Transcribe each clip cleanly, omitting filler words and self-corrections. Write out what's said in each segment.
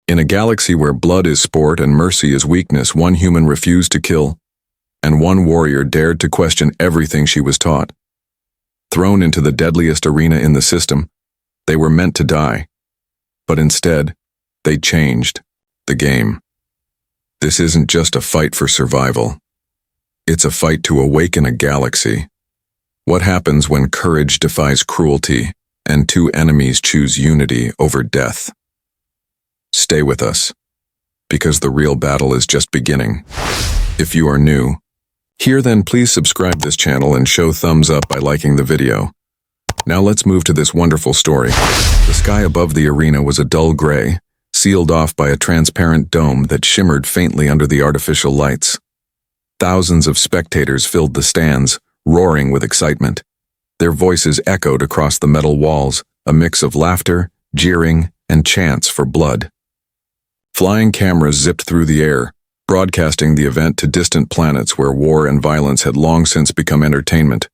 In a galaxy where blood is sport and mercy is weakness, one human refused to kill, and one warrior dared to question everything she was taught. Thrown into the deadliest arena in the system, they were meant to die. But instead, they changed the game. This isn't just a fight for survival. It's a fight to awaken a galaxy. What happens when courage defies cruelty and two enemies choose unity over death? Stay with us, because the real battle is just beginning. If you are new here, then please subscribe this channel and show thumbs up by liking the video. Now let's move to this wonderful story. The sky above the arena was a dull gray, sealed off by a transparent dome that shimmered faintly under the artificial lights. Thousands of spectators filled the stands, roaring with excitement. Their voices echoed across the metal walls, a mix of laughter, jeering, and chants for blood. Flying cameras zipped through the air, broadcasting the event to distant planets where war and violence had long since become entertainment.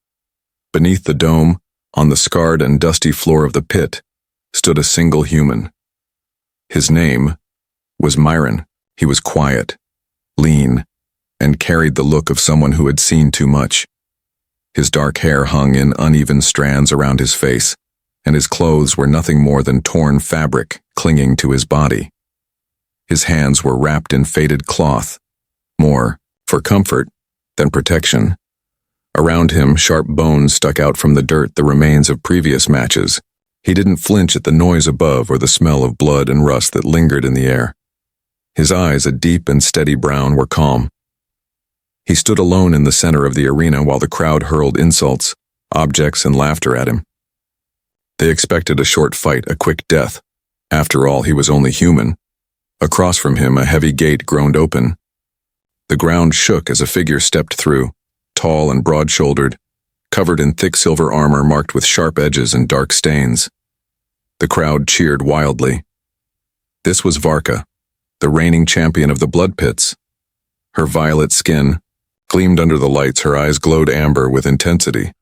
Beneath the dome, on the scarred and dusty floor of the pit, stood a single human. His name was Myron. He was quiet, lean, and carried the look of someone who had seen too much. His dark hair hung in uneven strands around his face, and his clothes were nothing more than torn fabric clinging to his body. His hands were wrapped in faded cloth, more for comfort than protection. Around him, sharp bones stuck out from the dirt, the remains of previous matches. He didn't flinch at the noise above or the smell of blood and rust that lingered in the air. His eyes, a deep and steady brown, were calm. He stood alone in the center of the arena while the crowd hurled insults, objects, and laughter at him. They expected a short fight, a quick death. After all, he was only human. Across from him, a heavy gate groaned open. The ground shook as a figure stepped through, tall and broad-shouldered, covered in thick silver armor marked with sharp edges and dark stains. The crowd cheered wildly. This was Varka, the reigning champion of the blood pits. Her violet skin gleamed under the lights, her eyes glowed amber with intensity,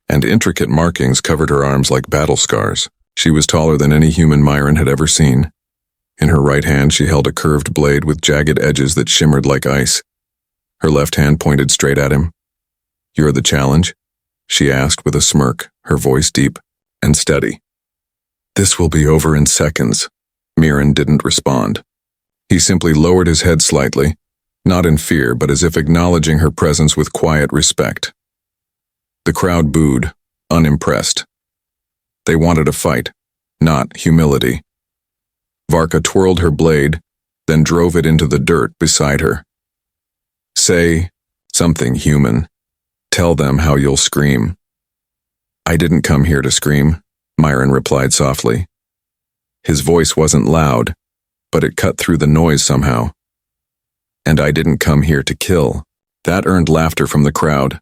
and intricate markings covered her arms like battle scars. She was taller than any human Myron had ever seen. In her right hand she held a curved blade with jagged edges that shimmered like ice. Her left hand pointed straight at him. "You're the challenge?" she asked with a smirk, her voice deep and steady. "This will be over in seconds." Myron didn't respond. He simply lowered his head slightly, not in fear but as if acknowledging her presence with quiet respect. The crowd booed, unimpressed. They wanted a fight, not humility. Varka twirled her blade, then drove it into the dirt beside her. "Say something human. Tell them how you'll scream." "I didn't come here to scream," Myron replied softly. His voice wasn't loud, but it cut through the noise somehow. "And I didn't come here to kill." That earned laughter from the crowd.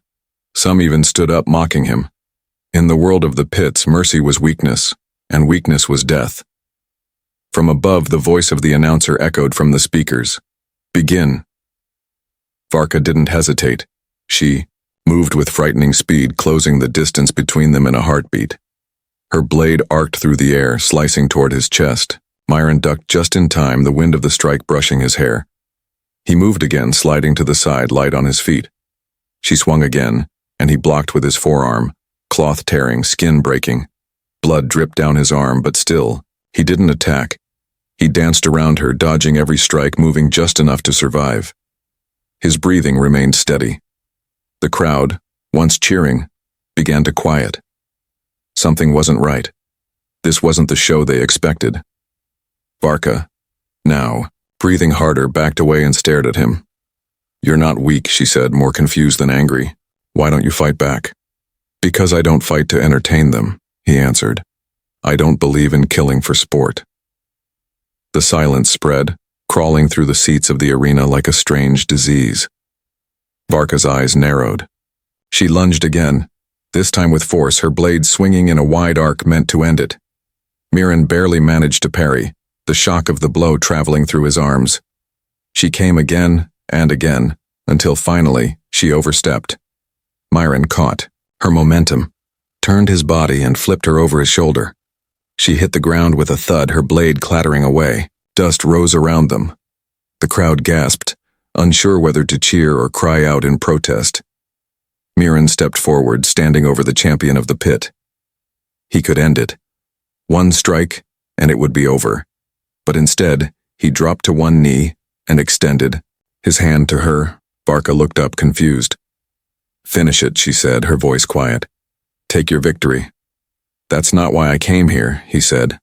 Some even stood up mocking him. In the world of the pits, mercy was weakness, and weakness was death. From above, the voice of the announcer echoed from the speakers. "Begin." Varka didn't hesitate. She moved with frightening speed, closing the distance between them in a heartbeat. Her blade arced through the air, slicing toward his chest. Myron ducked just in time, the wind of the strike brushing his hair. He moved again, sliding to the side, light on his feet. She swung again, and he blocked with his forearm, cloth tearing, skin breaking. Blood dripped down his arm, but still, he didn't attack. He danced around her, dodging every strike, moving just enough to survive. His breathing remained steady. The crowd, once cheering, began to quiet. Something wasn't right. This wasn't the show they expected. Varka, now, breathing harder, backed away and stared at him. "You're not weak," she said, more confused than angry. "Why don't you fight back?" "Because I don't fight to entertain them," he answered. "I don't believe in killing for sport." The silence spread, crawling through the seats of the arena like a strange disease. Varka's eyes narrowed. She lunged again, this time with force, her blade swinging in a wide arc meant to end it. Myron barely managed to parry, the shock of the blow traveling through his arms. She came again and again, until finally she overstepped. Myron caught her momentum, turned his body and flipped her over his shoulder. She hit the ground with a thud, her blade clattering away. Dust rose around them. The crowd gasped, unsure whether to cheer or cry out in protest. Mirren stepped forward, standing over the champion of the pit. He could end it. One strike, and it would be over. But instead, he dropped to one knee and extended his hand to her. Varka looked up, confused. "Finish it," she said, her voice quiet. "Take your victory." "That's not why I came here," he said.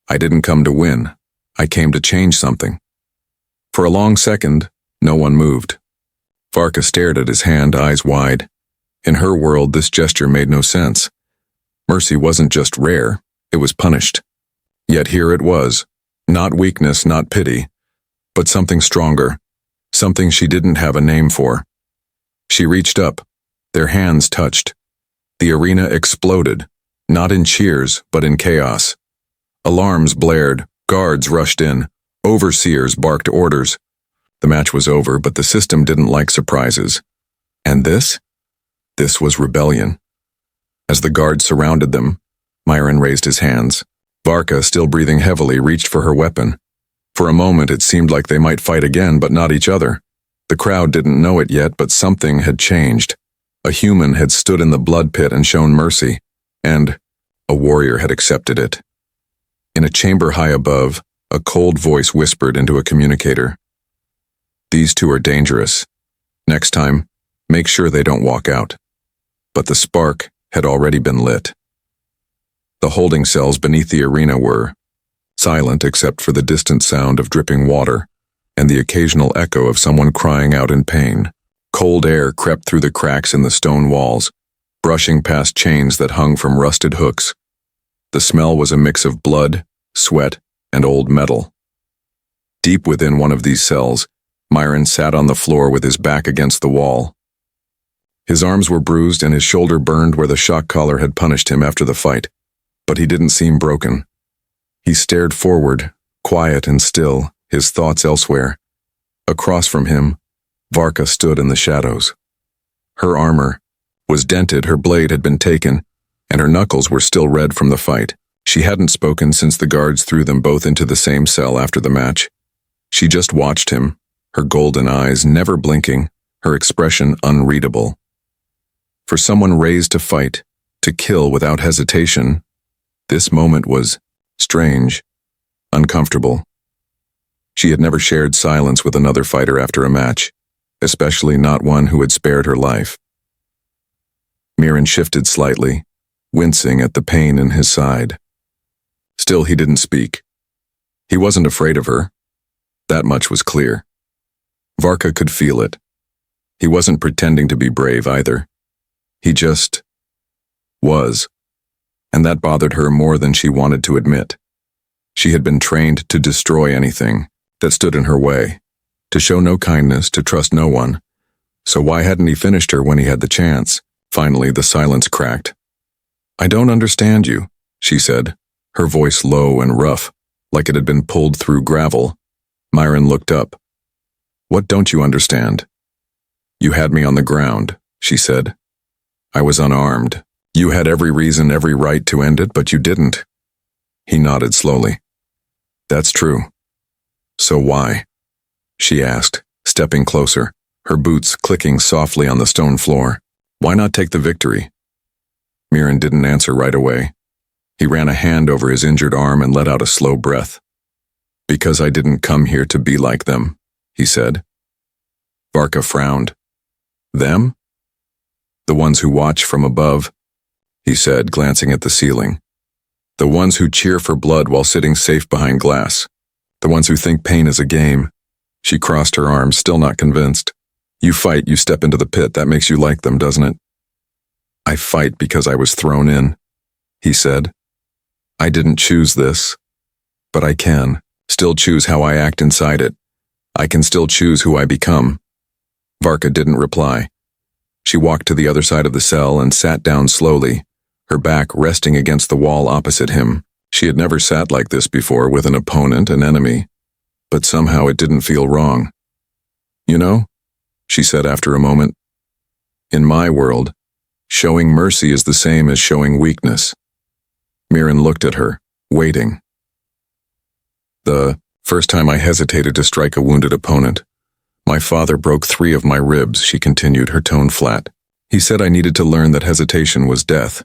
"I didn't come to win. I came to change something." For a long second, no one moved. Varka stared at his hand, eyes wide. In her world, this gesture made no sense. Mercy wasn't just rare, it was punished. Yet here it was, not weakness, not pity, but something stronger, something she didn't have a name for. She reached up. Their hands touched. The arena exploded, not in cheers, but in chaos. Alarms blared, guards rushed in, overseers barked orders. The match was over, but the system didn't like surprises. And this? This was rebellion. As the guards surrounded them, Myron raised his hands. Varka, still breathing heavily, reached for her weapon. For a moment it seemed like they might fight again, but not each other. The crowd didn't know it yet, but something had changed. A human had stood in the blood pit and shown mercy, and a warrior had accepted it. In a chamber high above, a cold voice whispered into a communicator. "These two are dangerous. Next time, make sure they don't walk out." But the spark had already been lit. The holding cells beneath the arena were silent except for the distant sound of dripping water and the occasional echo of someone crying out in pain. Cold air crept through the cracks in the stone walls, brushing past chains that hung from rusted hooks. The smell was a mix of blood, sweat, and old metal. Deep within one of these cells, Myron sat on the floor with his back against the wall. His arms were bruised and his shoulder burned where the shock collar had punished him after the fight, but he didn't seem broken. He stared forward, quiet and still, his thoughts elsewhere. Across from him, Varka stood in the shadows. Her armor was dented, her blade had been taken, and her knuckles were still red from the fight. She hadn't spoken since the guards threw them both into the same cell after the match. She just watched him, her golden eyes never blinking, her expression unreadable. For someone raised to fight, to kill without hesitation, this moment was strange, uncomfortable. She had never shared silence with another fighter after a match, especially not one who had spared her life. Mirren shifted slightly, wincing at the pain in his side. Still, he didn't speak. He wasn't afraid of her. That much was clear. Varka could feel it. He wasn't pretending to be brave either. He just was. And that bothered her more than she wanted to admit. She had been trained to destroy anything that stood in her way, to show no kindness, to trust no one. So why hadn't he finished her when he had the chance? Finally, the silence cracked. "I don't understand you," she said, her voice low and rough, like it had been pulled through gravel. Myron looked up. "What don't you understand?" "You had me on the ground," she said. "I was unarmed. You had every reason, every right to end it, but you didn't." He nodded slowly. "That's true. So why?" she asked, stepping closer, her boots clicking softly on the stone floor. "Why not take the victory?" Mirren didn't answer right away. He ran a hand over his injured arm and let out a slow breath. "Because I didn't come here to be like them," he said. Varka frowned. "Them?" "The ones who watch from above," he said, glancing at the ceiling. "The ones who cheer for blood while sitting safe behind glass. The ones who think pain is a game." She crossed her arms, still not convinced. "You fight, you step into the pit, that makes you like them, doesn't it?" "I fight because I was thrown in," he said. "I didn't choose this, but I can still choose how I act inside it. I can still choose who I become." Varka didn't reply. She walked to the other side of the cell and sat down slowly, her back resting against the wall opposite him. She had never sat like this before, with an opponent, an enemy, but somehow it didn't feel wrong. "You know," she said after a moment, "in my world, showing mercy is the same as showing weakness." Mirren looked at her, waiting. The First time I hesitated to strike a wounded opponent. My father broke 3 of my ribs, she continued, her tone flat. He said I needed to learn that hesitation was death.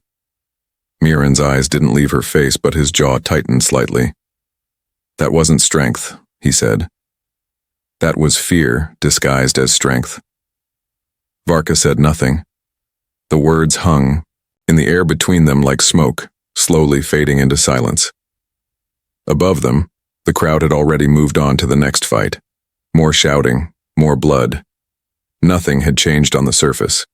Miran's eyes didn't leave her face, but his jaw tightened slightly. That wasn't strength, he said. That was fear disguised as strength. Varka said nothing. The words hung in the air between them like smoke, slowly fading into silence. Above them, the crowd had already moved on to the next fight. More shouting, more blood. Nothing had changed on the surface.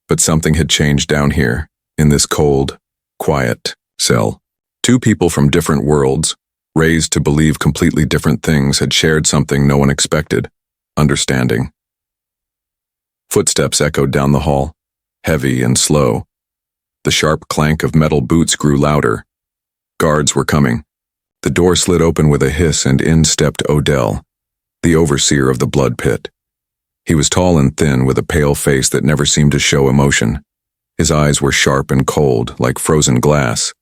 But something had changed down here, in this cold, quiet cell. 2 people from different worlds, raised to believe completely different things, had shared something no one expected: understanding. Footsteps echoed down the hall, heavy and slow. The sharp clank of metal boots grew louder. Guards were coming. The door slid open with a hiss, and in stepped Odell, the overseer of the blood pit. He was tall and thin, with a pale face that never seemed to show emotion. His eyes were sharp and cold, like frozen glass.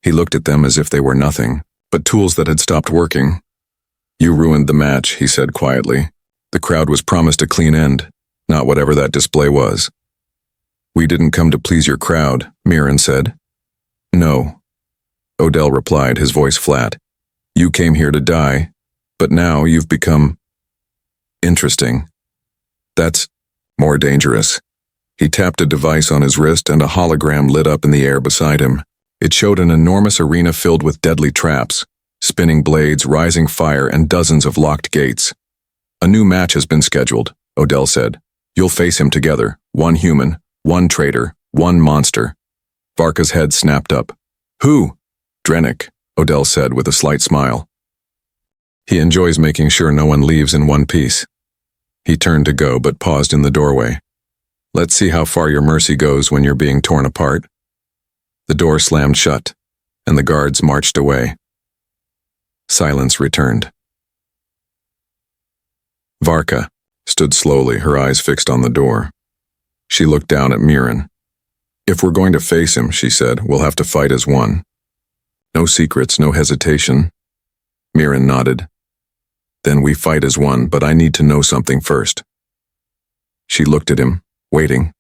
He looked at them as if they were nothing, but tools that had stopped working. You ruined the match, he said quietly. The crowd was promised a clean end, not whatever that display was. We didn't come to please your crowd, Miran said. No, Odell replied, his voice flat. You came here to die, but now you've become interesting. That's more dangerous. He tapped a device on his wrist, and a hologram lit up in the air beside him. It showed an enormous arena filled with deadly traps, spinning blades, rising fire, and dozens of locked gates. A new match has been scheduled, Odell said. You'll face him together, 1 human, 1 traitor, 1 monster. Varka's head snapped up. Who? Drenik, Odell said with a slight smile. He enjoys making sure no one leaves in one piece. He turned to go, but paused in the doorway. Let's see how far your mercy goes when you're being torn apart. The door slammed shut, and the guards marched away. Silence returned. Varka stood slowly, her eyes fixed on the door. She looked down at Miran. If we're going to face him, she said, we'll have to fight as one. No secrets, no hesitation. Miran nodded. Then we fight as one, but I need to know something first. She looked at him, waiting.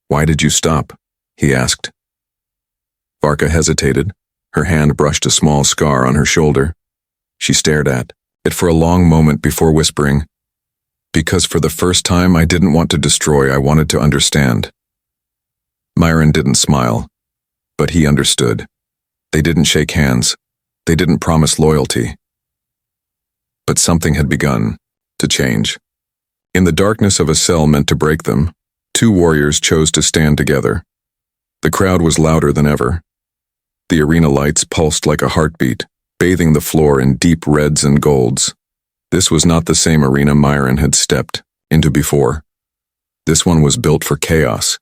Why did you stop? He asked. Varka hesitated. Her hand brushed a small scar on her shoulder. She stared at it for a long moment before whispering, Because for the first time I didn't want to destroy, I wanted to understand. Miran didn't smile, but he understood. They didn't shake hands. They didn't promise loyalty. But something had begun to change. In the darkness of a cell meant to break them, 2 warriors chose to stand together. The crowd was louder than ever. The arena lights pulsed like a heartbeat, bathing the floor in deep reds and golds. This was not the same arena Miran had stepped into before. This one was built for chaos.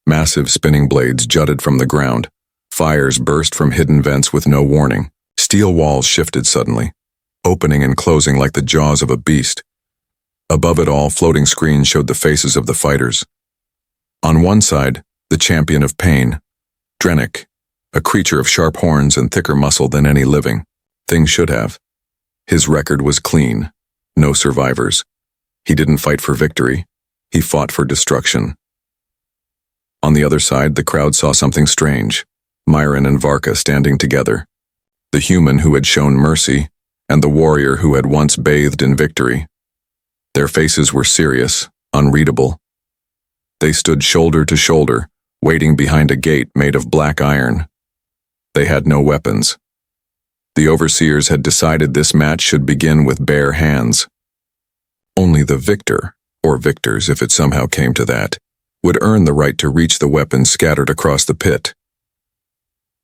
Massive spinning blades jutted from the ground. Fires burst from hidden vents with no warning. Steel walls shifted suddenly, opening and closing like the jaws of a beast. Above it all, floating screens showed the faces of the fighters. On one side, the champion of pain, Drenik, a creature of sharp horns and thicker muscle than any living thing should have. His record was clean, no survivors. He didn't fight for victory, he fought for destruction. On the other side, the crowd saw something strange, Miran and Varka standing together. The human who had shown mercy, and the warrior who had once bathed in victory. Their faces were serious, unreadable. They stood shoulder to shoulder, waiting behind a gate made of black iron. They had no weapons. The overseers had decided this match should begin with bare hands. Only the victor, or victors if it somehow came to that, would earn the right to reach the weapons scattered across the pit.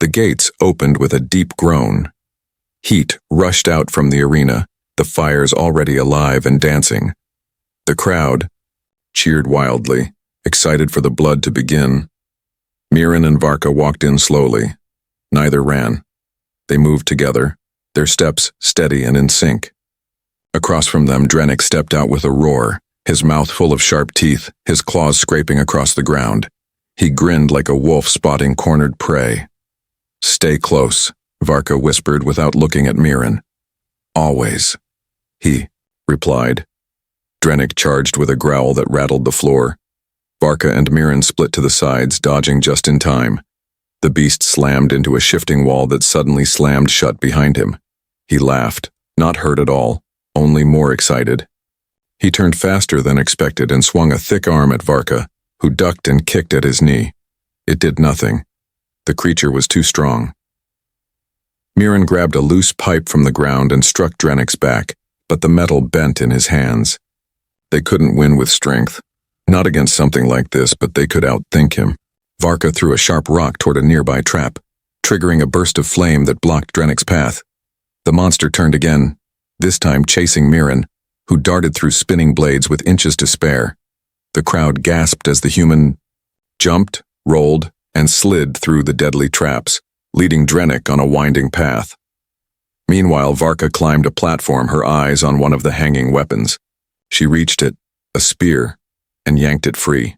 The gates opened with a deep groan. Heat rushed out from the arena, the fires already alive and dancing. The crowd cheered wildly, excited for the blood to begin. Miran and Varka walked in slowly. Neither ran. They moved together, their steps steady and in sync. Across from them, Drenik stepped out with a roar, his mouth full of sharp teeth, his claws scraping across the ground. He grinned like a wolf spotting cornered prey. Stay close, Varka whispered without looking at Miran. Always, he replied. Drenik charged with a growl that rattled the floor. Varka and Miran split to the sides, dodging just in time. The beast slammed into a shifting wall that suddenly slammed shut behind him. He laughed, not hurt at all, only more excited. He turned faster than expected and swung a thick arm at Varka, who ducked and kicked at his knee. It did nothing. The creature was too strong. Miran grabbed a loose pipe from the ground and struck Drenik's back, but the metal bent in his hands. They couldn't win with strength. Not against something like this, but they could outthink him. Varka threw a sharp rock toward a nearby trap, triggering a burst of flame that blocked Drenik's path. The monster turned again, this time chasing Miran, who darted through spinning blades with inches to spare. The crowd gasped as the human jumped, rolled, and slid through the deadly traps, leading Drenik on a winding path. Meanwhile, Varka climbed a platform, her eyes on one of the hanging weapons. She reached it, a spear, and yanked it free.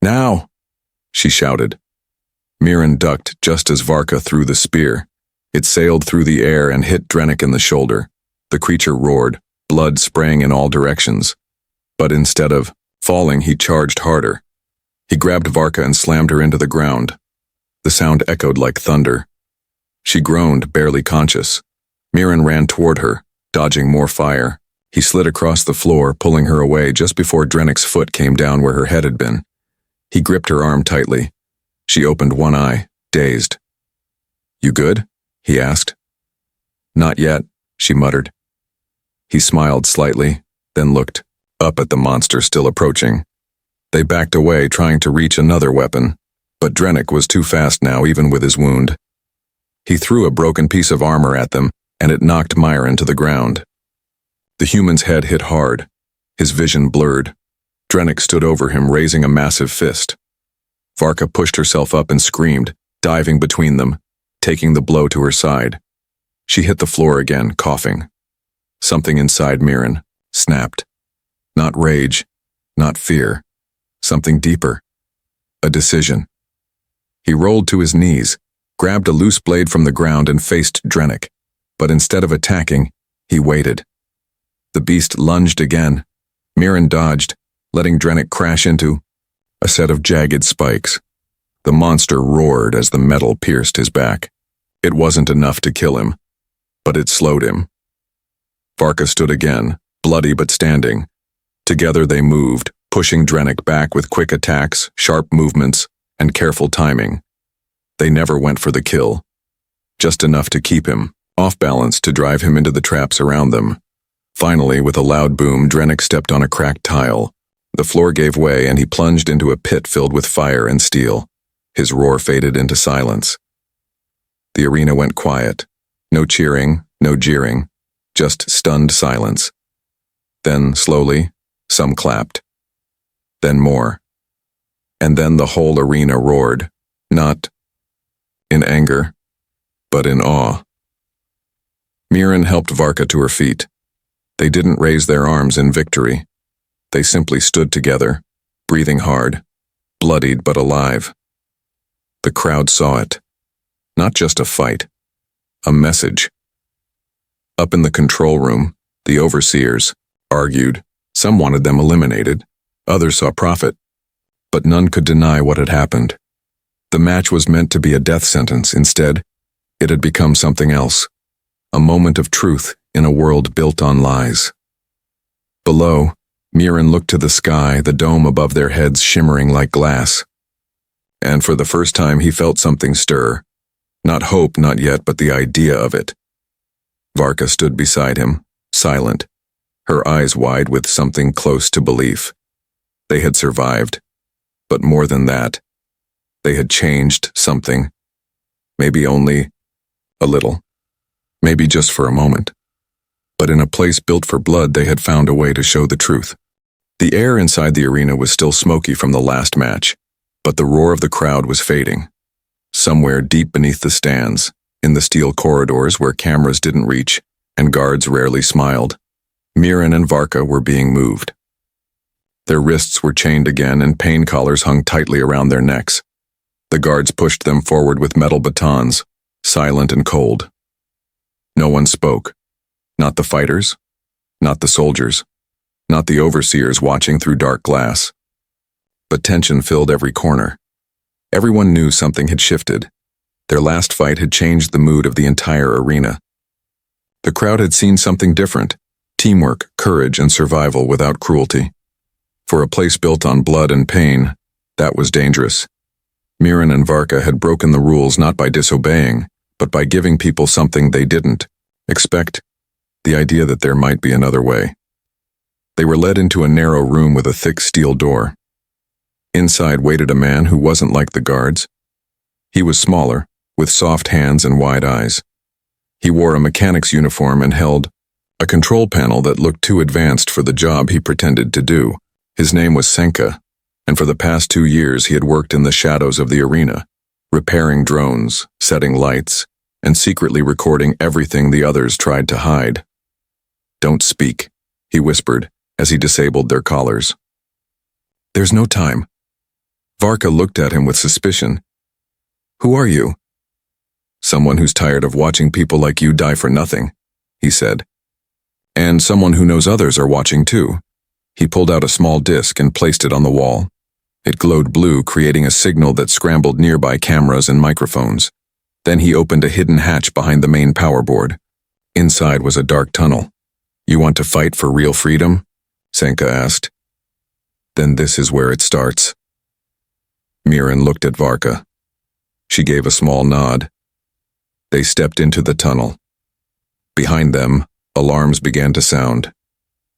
"Now!" she shouted. Miran ducked just as Varka threw the spear. It sailed through the air and hit Drenik in the shoulder. The creature roared, blood spraying in all directions. But instead of falling, he charged harder. He grabbed Varka and slammed her into the ground. The sound echoed like thunder. She groaned, barely conscious. Miran ran toward her, dodging more fire. He slid across the floor, pulling her away just before Drenik's foot came down where her head had been. He gripped her arm tightly. She opened one eye, dazed. "You good?" he asked. "Not yet," she muttered. He smiled slightly, then looked up at the monster still approaching. They backed away, trying to reach another weapon, but Drenik was too fast now, even with his wound. He threw a broken piece of armor at them, and it knocked Miran to the ground. The human's head hit hard. His vision blurred. Drenik stood over him, raising a massive fist. Varka pushed herself up and screamed, diving between them, taking the blow to her side. She hit the floor again, coughing. Something inside Miran snapped. Not rage, not fear. Something deeper. A decision. He rolled to his knees, grabbed a loose blade from the ground and faced Drenik. But instead of attacking, he waited. The beast lunged again. Miran dodged, letting Drenik crash into a set of jagged spikes. The monster roared as the metal pierced his back. It wasn't enough to kill him, but it slowed him. Varka stood again, bloody but standing. Together they moved, pushing Drenik back with quick attacks, sharp movements, and careful timing. They never went for the kill, just enough to keep him off balance, to drive him into the traps around them. Finally, with a loud boom, Drenik stepped on a cracked tile. The floor gave way and he plunged into a pit filled with fire and steel. His roar faded into silence. The arena went quiet. No cheering, no jeering, just stunned silence. Then, slowly, some clapped. Then more. And then the whole arena roared, not in anger, but in awe. Miran helped Varka to her feet. They didn't raise their arms in victory. They simply stood together, breathing hard, bloodied but alive. The crowd saw it. Not just a fight, a message. Up in the control room, the overseers argued. Some wanted them eliminated, others saw profit, but none could deny what had happened. The match was meant to be a death sentence. Instead, it had become something else. A moment of truth in a world built on lies. Below, Miran looked to the sky, the dome above their heads shimmering like glass. And for the first time he felt something stir. Not hope, not yet, but the idea of it. Varka stood beside him, silent, her eyes wide with something close to belief. They had survived. But more than that, they had changed something. Maybe only a little. Maybe just for a moment. But in a place built for blood, they had found a way to show the truth. The air inside the arena was still smoky from the last match, but the roar of the crowd was fading. Somewhere deep beneath the stands, in the steel corridors where cameras didn't reach and guards rarely smiled, Miran and Varka were being moved. Their wrists were chained again and pain collars hung tightly around their necks. The guards pushed them forward with metal batons, silent and cold. No one spoke. Not the fighters, not the soldiers, not the overseers watching through dark glass. But tension filled every corner. Everyone knew something had shifted. Their last fight had changed the mood of the entire arena. The crowd had seen something different: teamwork, courage, and survival without cruelty. For a place built on blood and pain, that was dangerous. Miran and Varka had broken the rules not by disobeying, but by giving people something they didn't expect: the idea that there might be another way. They were led into a narrow room with a thick steel door. Inside waited a man who wasn't like the guards. He was smaller, with soft hands and wide eyes. He wore a mechanic's uniform and held a control panel that looked too advanced for the job he pretended to do. His name was Senka, and for the past 2 years he had worked in the shadows of the arena, repairing drones, setting lights, and secretly recording everything the others tried to hide. "Don't speak," he whispered as he disabled their collars. "There's no time." Varka looked at him with suspicion. "Who are you?" "Someone who's tired of watching people like you die for nothing," he said. "And someone who knows others are watching too." He pulled out a small disc and placed it on the wall. It glowed blue, creating a signal that scrambled nearby cameras and microphones. Then he opened a hidden hatch behind the main power board. Inside was a dark tunnel. "You want to fight for real freedom?" Senka asked. "Then this is where it starts." Miran looked at Varka. She gave a small nod. They stepped into the tunnel. Behind them, alarms began to sound.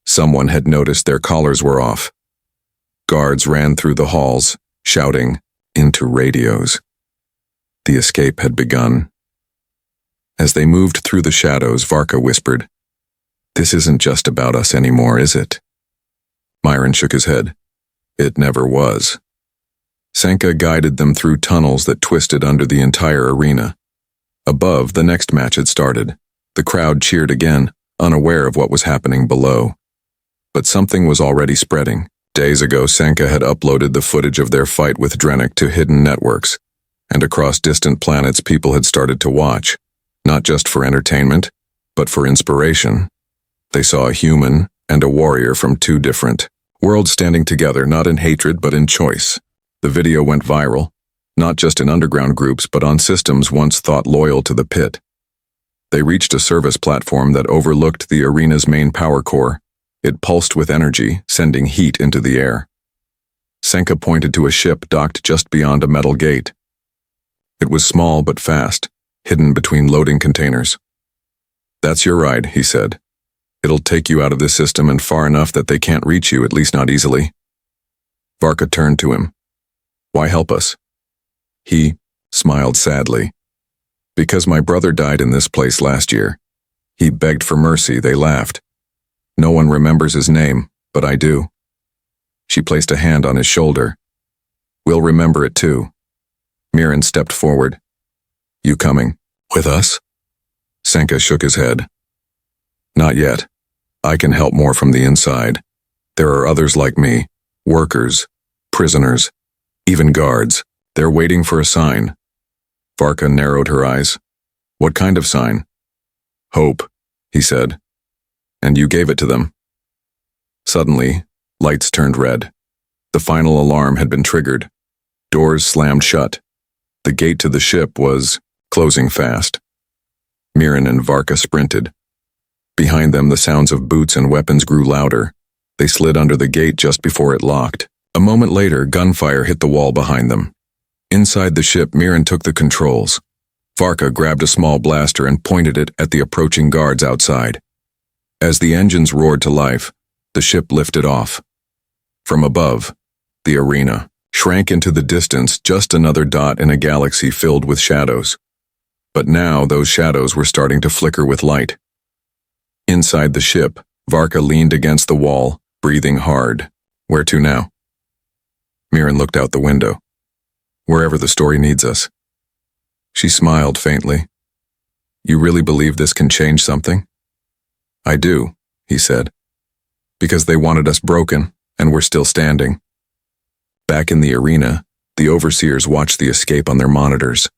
Someone had noticed their collars were off. Guards ran through the halls, shouting into radios. The escape had begun. As they moved through the shadows, Varka whispered, "This isn't just about us anymore, is it?" Miran shook his head. "It never was." Senka guided them through tunnels that twisted under the entire arena. Above, the next match had started. The crowd cheered again, unaware of what was happening below. But something was already spreading. Days ago, Senka had uploaded the footage of their fight with Drenik to hidden networks, and across distant planets people had started to watch, not just for entertainment, but for inspiration. They saw a human and a warrior from 2 different worlds standing together, not in hatred but in choice. The video went viral, not just in underground groups but on systems once thought loyal to the pit. They reached a service platform that overlooked the arena's main power core. It pulsed with energy, sending heat into the air. Senka pointed to a ship docked just beyond a metal gate. It was small but fast, hidden between loading containers. "That's your ride," he said. "It'll take you out of this system and far enough that they can't reach you, at least not easily." Varka turned to him. "Why help us?" He smiled sadly. "Because my brother died in this place last year. He begged for mercy," they laughed. "No one remembers his name, but I do." She placed a hand on his shoulder. "We'll remember it too." Miran stepped forward. "You coming with us?" Senka shook his head. "Not yet. I can help more from the inside. There are others like me, workers, prisoners, even guards. They're waiting for a sign." Varka narrowed her eyes. "What kind of sign?" "Hope," he said. "And you gave it to them." Suddenly, lights turned red. The final alarm had been triggered. Doors slammed shut. The gate to the ship was closing fast. Miran and Varka sprinted. Behind them, the sounds of boots and weapons grew louder. They slid under the gate just before it locked. A moment later, gunfire hit the wall behind them. Inside the ship, Miran took the controls. Varka grabbed a small blaster and pointed it at the approaching guards outside. As the engines roared to life, the ship lifted off. From above, the arena shrank into the distance, just another dot in a galaxy filled with shadows. But now those shadows were starting to flicker with light. Inside the ship, Varka leaned against the wall, breathing hard. "Where to now?" Miran looked out the window. "Wherever the story needs us." She smiled faintly. "You really believe this can change something?" "I do," he said. "Because they wanted us broken, and we're still standing." Back in the arena, the overseers watched the escape on their monitors.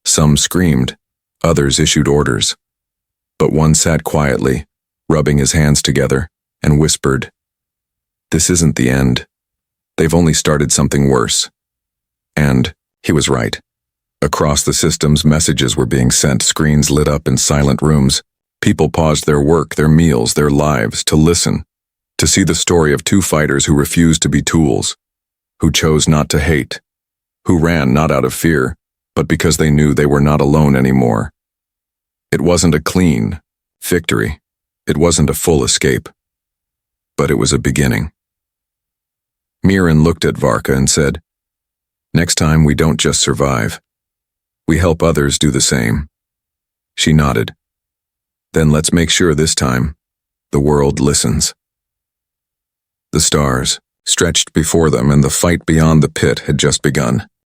Some screamed, others issued orders. But one sat quietly, rubbing his hands together, and whispered, "This isn't the end. They've only started something worse." And he was right. Across the systems, messages were being sent, screens lit up in silent rooms. People paused their work, their meals, their lives to listen, to see the story of two fighters who refused to be tools, who chose not to hate, who ran not out of fear, but because they knew they were not alone anymore. It wasn't a clean victory. It wasn't a full escape. But it was a beginning. Miran looked at Varka and said, "Next time we don't just survive. We help others do the same." She nodded. "Then let's make sure this time the world listens." The stars stretched before them, and the fight beyond the pit had just begun.